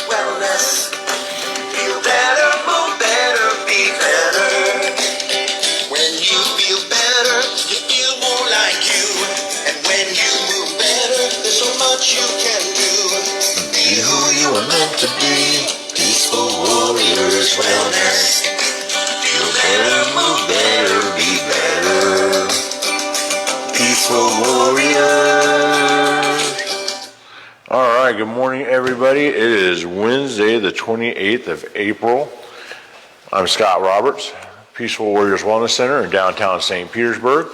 wellness. Feel better, move better, be better. When you feel better, you feel more like you. And when you move better, there's so much you can do. Be who you are meant to be. Peaceful Warriors Wellness. Feel better, move better, be better. Peaceful Warriors. All right, good morning, everybody. It is Wednesday, the 28th of April. I'm Scott Roberts, Peaceful Warriors Wellness Center in downtown St. Petersburg,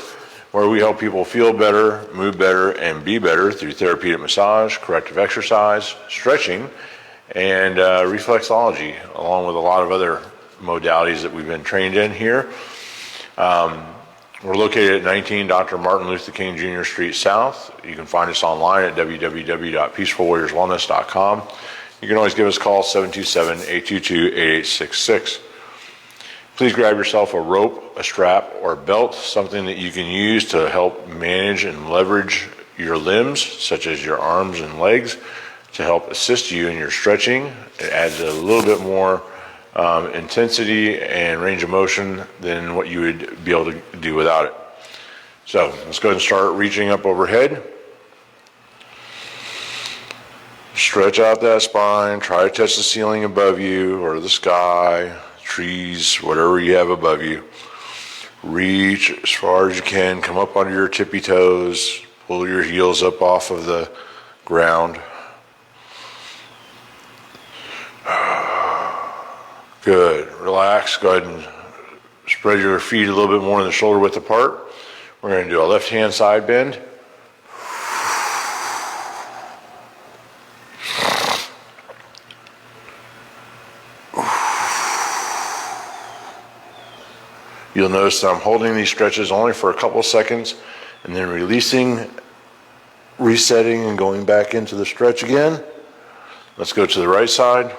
where we help people feel better, move better, and be better through therapeutic massage, corrective exercise, stretching, and reflexology, along with a lot of other modalities that we've been trained in here. We're located at 19 Dr. Martin Luther King Jr. Street South. You can find us online at www.peacefulwarriorswellness.com. You can always give us a call, 727-822-8866. Please grab yourself a rope, a strap, or a belt, something that you can use to help manage and leverage your limbs, such as your arms and legs, to help assist you in your stretching. It adds a little bit more intensity and range of motion than what you would be able to do without it. So let's go ahead and start reaching up overhead. Stretch out that spine. Try to touch the ceiling above you or the sky, trees, whatever you have above you. Reach as far as you can. Come up onto your tippy toes. Pull your heels up off of the ground. Good. Relax. Go ahead and spread your feet a little bit more than the shoulder width apart. We're going to do a left hand side bend. You'll notice that I'm holding these stretches only for a couple seconds and then releasing, resetting, and going back into the stretch again. Let's go to the right side.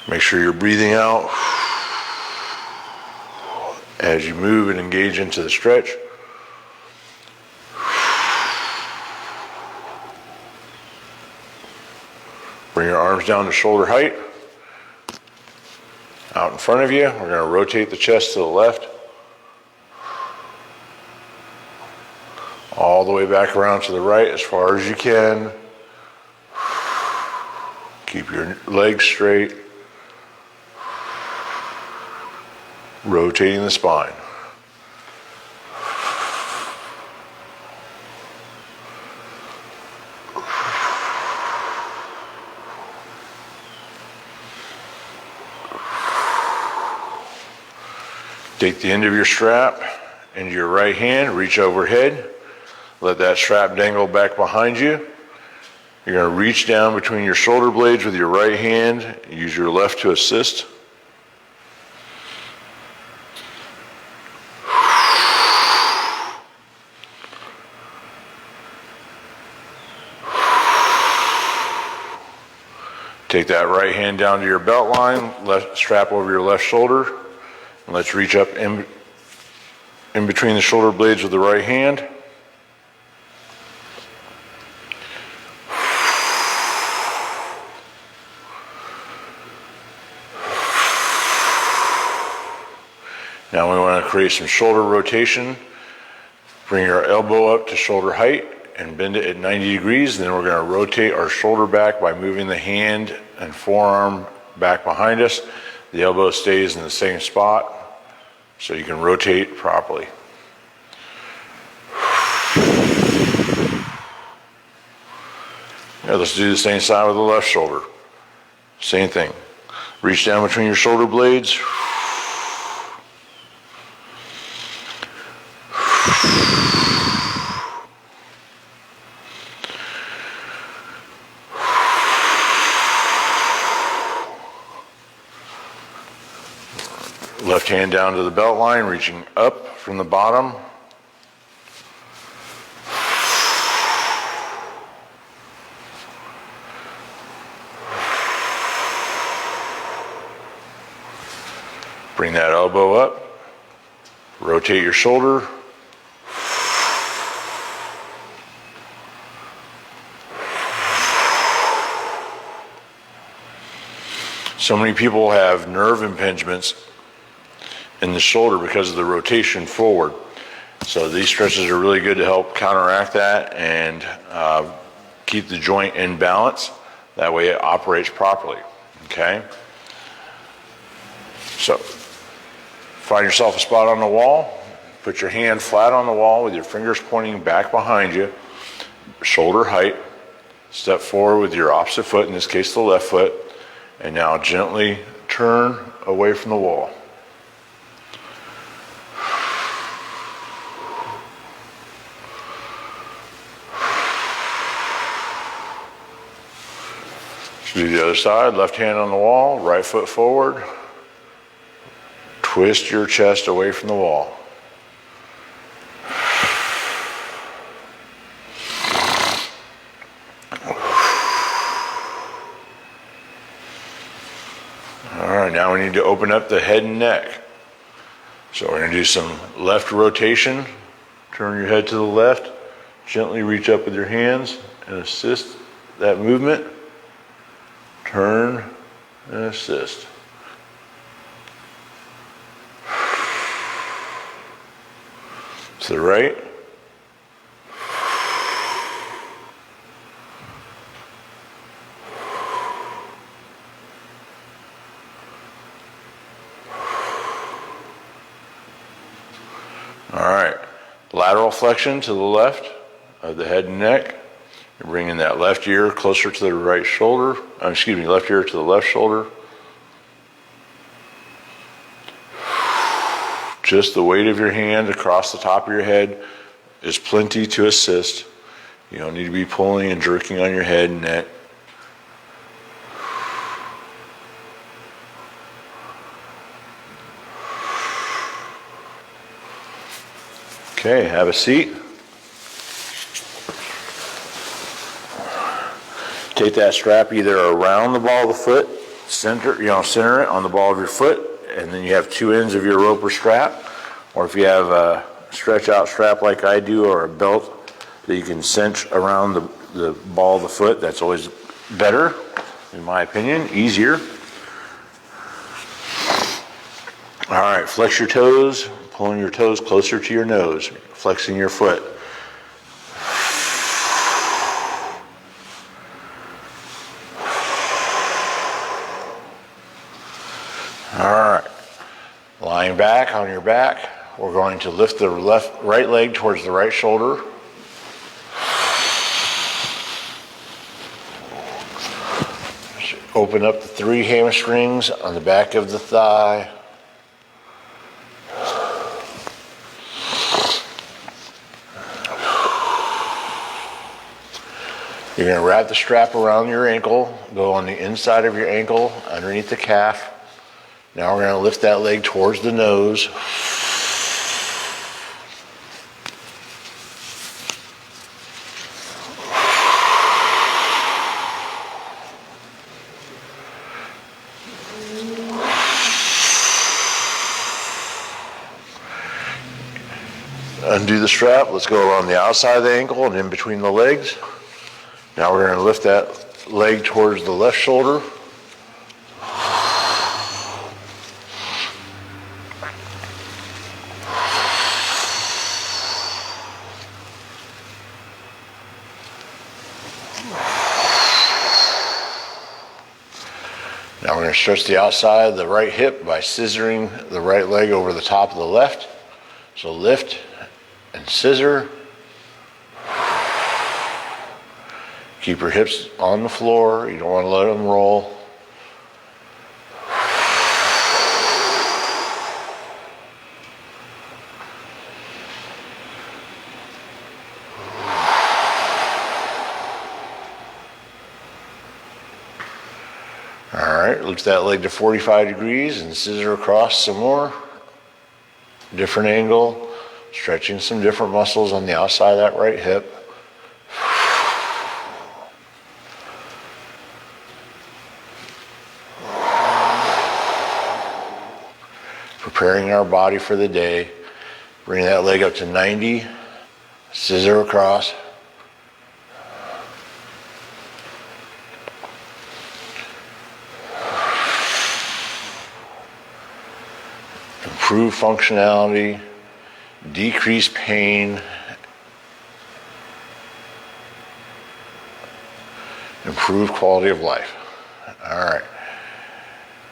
Make sure you're breathing out as you move and engage into the stretch. Bring your arms down to shoulder height. Out in front of you, we're going to rotate the chest to the left. All the way back around to the right as far as you can. Keep your legs straight. Rotating the spine. Take the end of your strap into your right hand, reach overhead, let that strap dangle back behind you. You're going to reach down between your shoulder blades with your right hand, use your left to assist. Take that right hand down to your belt line, left strap over your left shoulder, and let's reach up in between the shoulder blades with the right hand. Now we want to create some shoulder rotation. Bring your elbow up to shoulder height and bend it at 90 degrees. Then we're going to rotate our shoulder back by moving the hand and forearm back behind us. The elbow stays in the same spot so you can rotate properly. Now let's do the same side with the left shoulder. Same thing. Reach down between your shoulder blades. Left hand down to the belt line, reaching up from the bottom. Bring that elbow up. Rotate your shoulder. So many people have nerve impingements in the shoulder because of the rotation forward. So these stretches are really good to help counteract that and keep the joint in balance. That way it operates properly, okay? So find yourself a spot on the wall. Put your hand flat on the wall with your fingers pointing back behind you, shoulder height. Step forward with your opposite foot, in this case the left foot, and now gently turn away from the wall. Do the other side, left hand on the wall, right foot forward. Twist your chest away from the wall. All right, now we need to open up the head and neck. So we're going to do some left rotation. Turn your head to the left. Gently reach up with your hands and assist that movement. Turn and assist. To the right. All right. Lateral flexion to the left of the head and neck. You're bringing that left ear closer to the right shoulder. Left ear to the left shoulder. Just the weight of your hand across the top of your head is plenty to assist. You don't need to be pulling and jerking on your head and neck. Okay, have a seat. Take that strap either around the ball of the foot, center it on the ball of your foot, and then you have two ends of your rope or strap. Or if you have a stretch out strap like I do, or a belt that you can cinch around the ball of the foot, that's always better, in my opinion, easier. All right, flex your toes, pulling your toes closer to your nose, flexing your foot. All right, lying back on your back, we're going to lift the right leg towards the right shoulder. Open up the 3 hamstrings on the back of the thigh. You're going to wrap the strap around your ankle, go on the inside of your ankle, underneath the calf. Now we're going to lift that leg towards the nose. Undo the strap. Let's go around the outside of the ankle and in between the legs. Now we're going to lift that leg towards the left shoulder. Now we're going to stretch the outside of the right hip by scissoring the right leg over the top of the left. So lift and scissor. Keep your hips on the floor. You don't want to let them roll. All right, lift that leg to 45 degrees and scissor across some more. Different angle, stretching some different muscles on the outside of that right hip. Preparing our body for the day. Bring that leg up to 90, scissor across. improve functionality, decrease pain, improve quality of life. All right.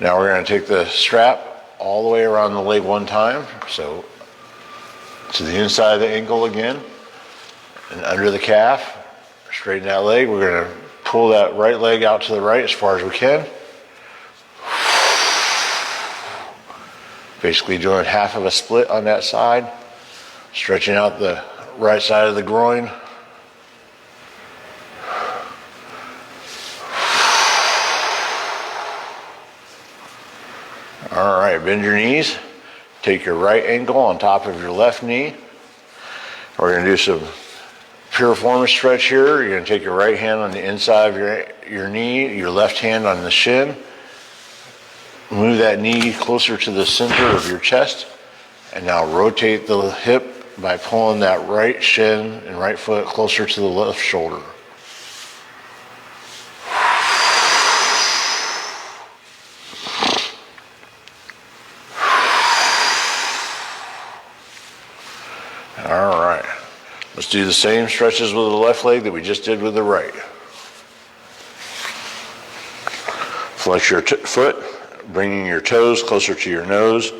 Now we're going to take the strap all the way around the leg one time. So to the inside of the ankle again and under the calf. Straighten that leg. We're going to pull that right leg out to the right as far as we can. Basically doing half of a split on that side. Stretching out the right side of the groin. All right, bend your knees. Take your right ankle on top of your left knee. We're going to do some Piriformis Stretch here. You're going to take your right hand on the inside of your knee, your left hand on the shin. Move that knee closer to the center of your chest. And now rotate the hip by pulling that right shin and right foot closer to the left shoulder. All right, let's do the same stretches with the left leg that we just did with the right. Flex your foot, bringing your toes closer to your nose.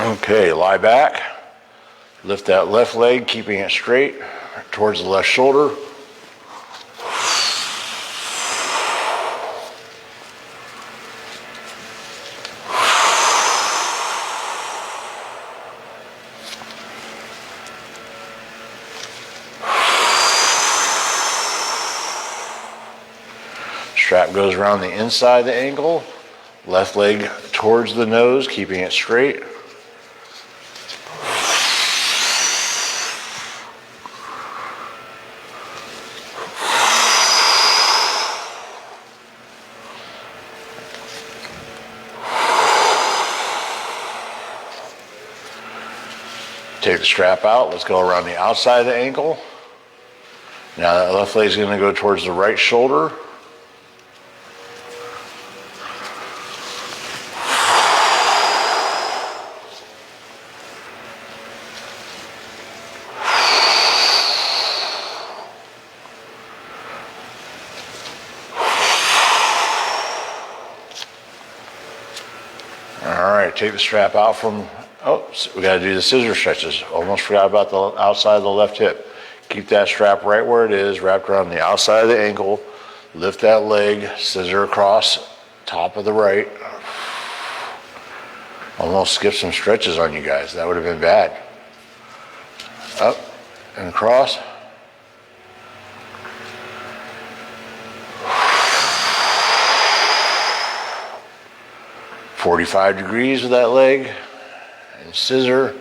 Okay, lie back. Lift that left leg, keeping it straight towards the left shoulder. Strap goes around the inside of the ankle. Left leg towards the nose, keeping it straight. Take the strap out. Let's go around the outside of the ankle. Now that left leg is going to go towards the right shoulder. All right, take the strap out from, we got to do the scissor stretches. Almost forgot about the outside of the left hip. Keep that strap right where it is, wrapped around the outside of the ankle. Lift that leg, scissor across, top of the right. Almost skipped some stretches on you guys. That would have been bad. Up and across. "45 degrees with that leg and scissor.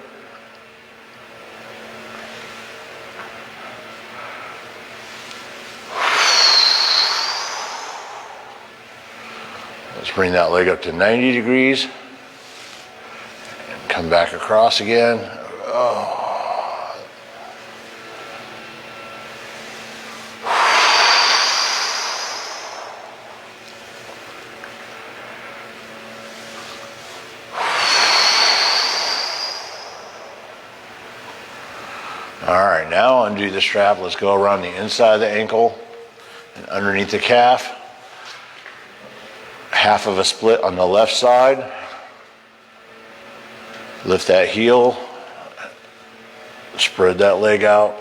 Let's bring that leg up to 90 degrees and come back across again. Oh. All right, now undo the strap. Let's go around the inside of the ankle and underneath the calf. Half of a split on the left side. Lift that heel. Spread that leg out.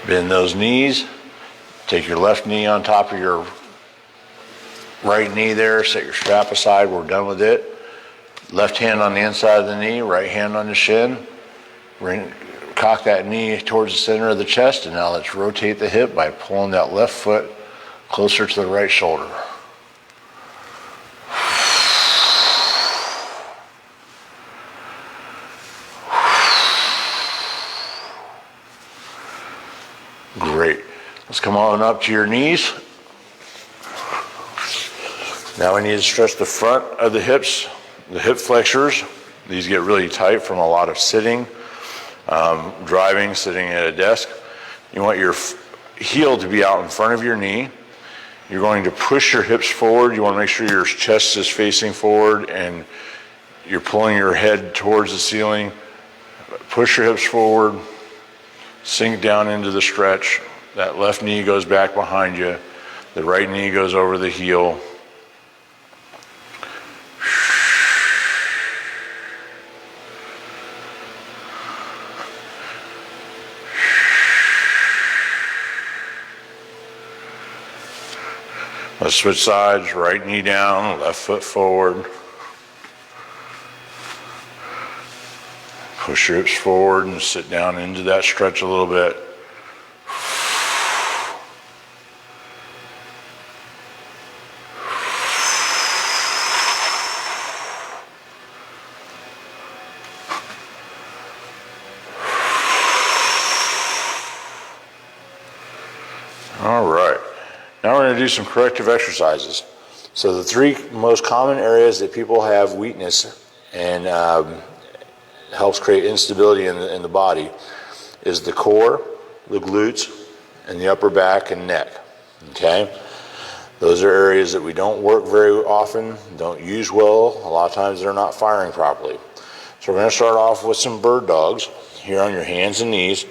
Bend those knees. Take your left knee on top of your right knee there. Set your strap aside. We're done with it. Left hand on the inside of the knee. Right hand on the shin. Cock that knee towards the center of the chest. And now let's rotate the hip by pulling that left foot closer to the right shoulder. Great. Let's come on up to your knees. Now we need to stretch the front of the hips, the hip flexors. These get really tight from a lot of sitting, driving, sitting at a desk. You want your heel to be out in front of your knee. You're going to push your hips forward. You want to make sure your chest is facing forward and you're pulling your head towards the ceiling. Push your hips forward, sink down into the stretch. That left knee goes back behind you. The right knee goes over the heel. Let's switch sides, right knee down, left foot forward. Push your hips forward and sit down into that stretch a little bit. All right. Now we're going to do some corrective exercises. So the three most common areas that people have weakness and helps create instability in the body is the core, the glutes, and the upper back and neck. Okay? Those are areas that we don't work very often, don't use well. A lot of times they're not firing properly. So we're going to start off with some bird dogs here on your hands and knees.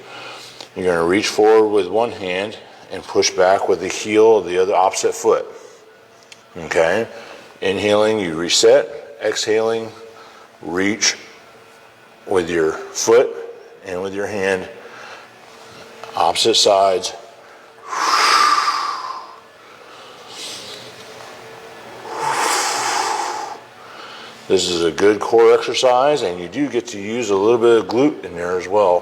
You're going to reach forward with one hand and push back with the heel of the other opposite foot. Okay? Inhaling, you reset. Exhaling, reach with your foot and with your hand, opposite sides. This is a good core exercise, and you do get to use a little bit of glute in there as well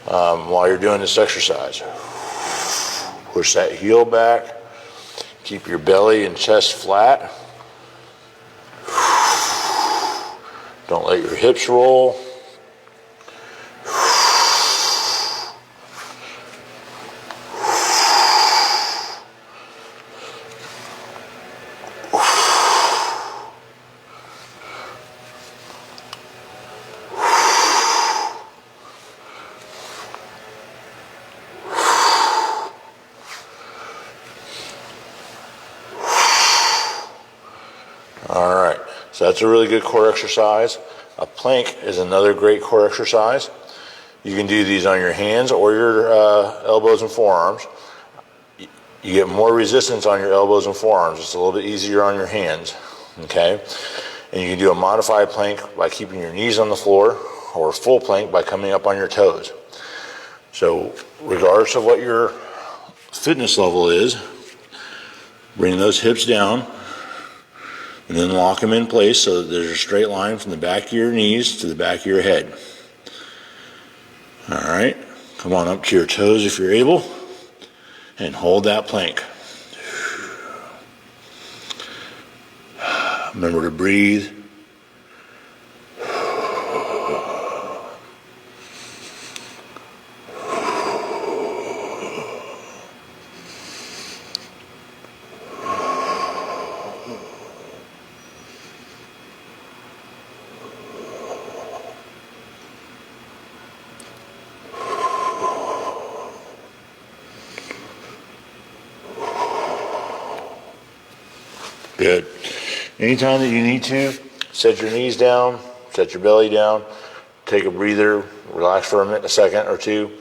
while you're doing this exercise. Push that heel back. Keep your belly and chest flat. Don't let your hips roll. All right, so that's a really good core exercise. A plank is another great core exercise. You can do these on your hands or your elbows and forearms. You get more resistance on your elbows and forearms. It's a little bit easier on your hands, okay? And you can do a modified plank by keeping your knees on the floor, or a full plank by coming up on your toes. So regardless of what your fitness level is, bring those hips down, and then lock them in place so that there's a straight line from the back of your knees to the back of your head. All right, come on up to your toes if you're able, and hold that plank. Remember to breathe. Good. Anytime that you need to, set your knees down, set your belly down, take a breather, relax for a second or two,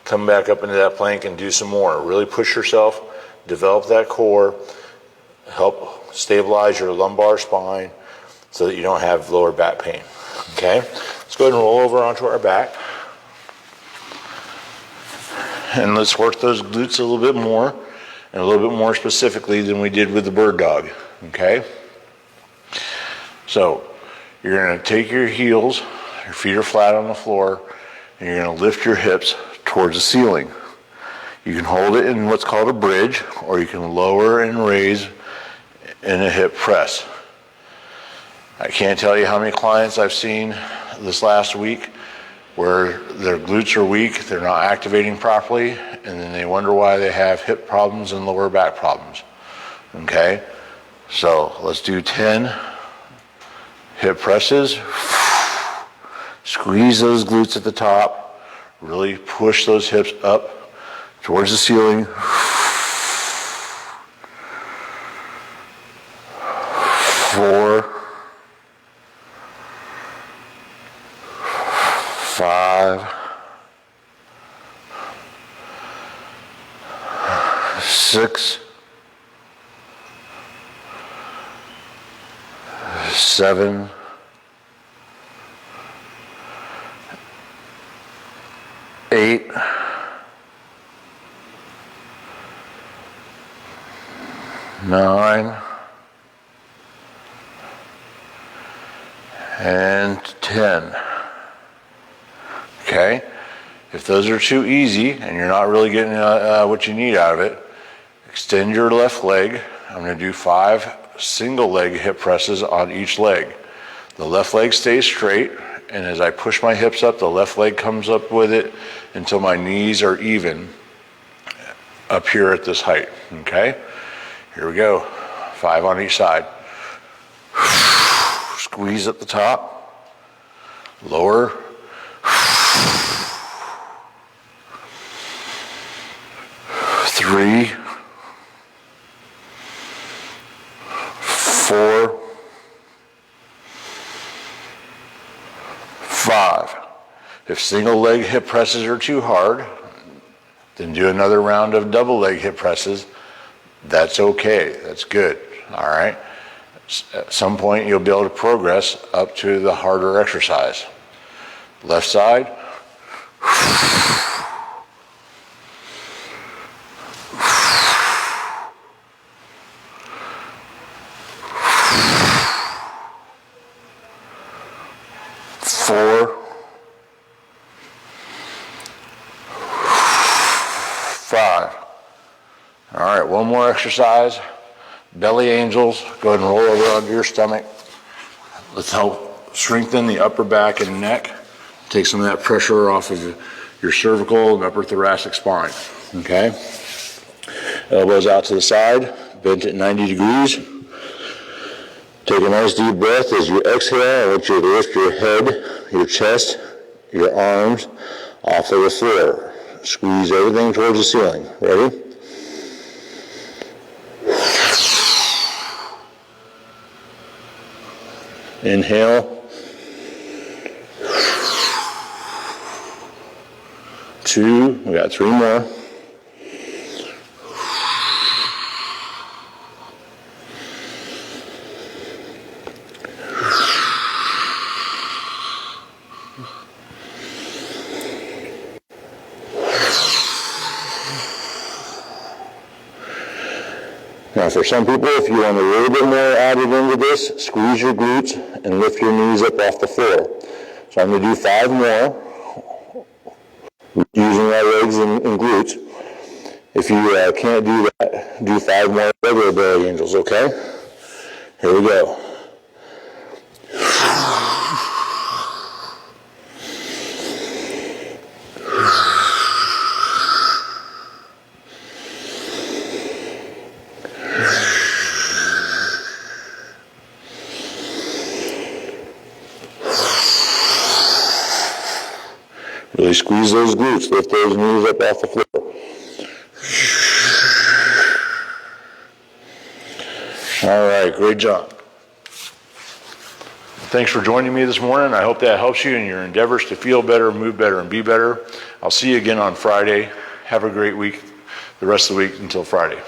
come back up into that plank and do some more. Really push yourself, develop that core, help stabilize your lumbar spine so that you don't have lower back pain. Okay? Let's go ahead and roll over onto our back. And let's work those glutes a little bit more, and a little bit more specifically than we did with the bird dog. Okay? So, you're going to take your heels, your feet are flat on the floor, and you're going to lift your hips towards the ceiling. You can hold it in what's called a bridge, or you can lower and raise in a hip press. I can't tell you how many clients I've seen this last week where their glutes are weak, they're not activating properly, and then they wonder why they have hip problems and lower back problems. Okay, so let's do 10 hip presses. Squeeze those glutes at the top, really push those hips up towards the ceiling. 4, 5, 6, 7, 8, 9, and 10. Okay, if those are too easy and you're not really getting what you need out of it, extend your left leg. I'm going to do 5 single leg hip presses on each leg. The left leg stays straight, and as I push my hips up, the left leg comes up with it until my knees are even up here at this height. Okay, here we go. 5 on each side. Squeeze at the top, lower. 3, 4, 5. If single leg hip presses are too hard, then do another round of double leg hip presses. That's okay, that's good, all right? At some point you'll be able to progress up to the harder exercise. Left side. 4, 5. All right, one more exercise. Belly angels. Go ahead and roll over onto your stomach. Let's help strengthen the upper back and neck. Take some of that pressure off of your cervical and upper thoracic spine. Okay? Elbows out to the side, bent at 90 degrees. Take a nice deep breath as you exhale. I want you to lift your head, your chest, your arms off of the floor. Squeeze everything towards the ceiling. Ready? Inhale. 2, we got 3 more. Now for some people, if you want a little bit more added into this, squeeze your glutes and lift your knees up off the floor. So I'm going to do 5 more, using my legs and glutes. If you can't do that, do 5 more regular belly angels, okay? Here we go. Really squeeze those glutes, lift those knees up off the floor. All right, great job. Thanks for joining me this morning. I hope that helps you in your endeavors to feel better, move better, and be better. I'll see you again on Friday. Have a great week, the rest of the week until Friday.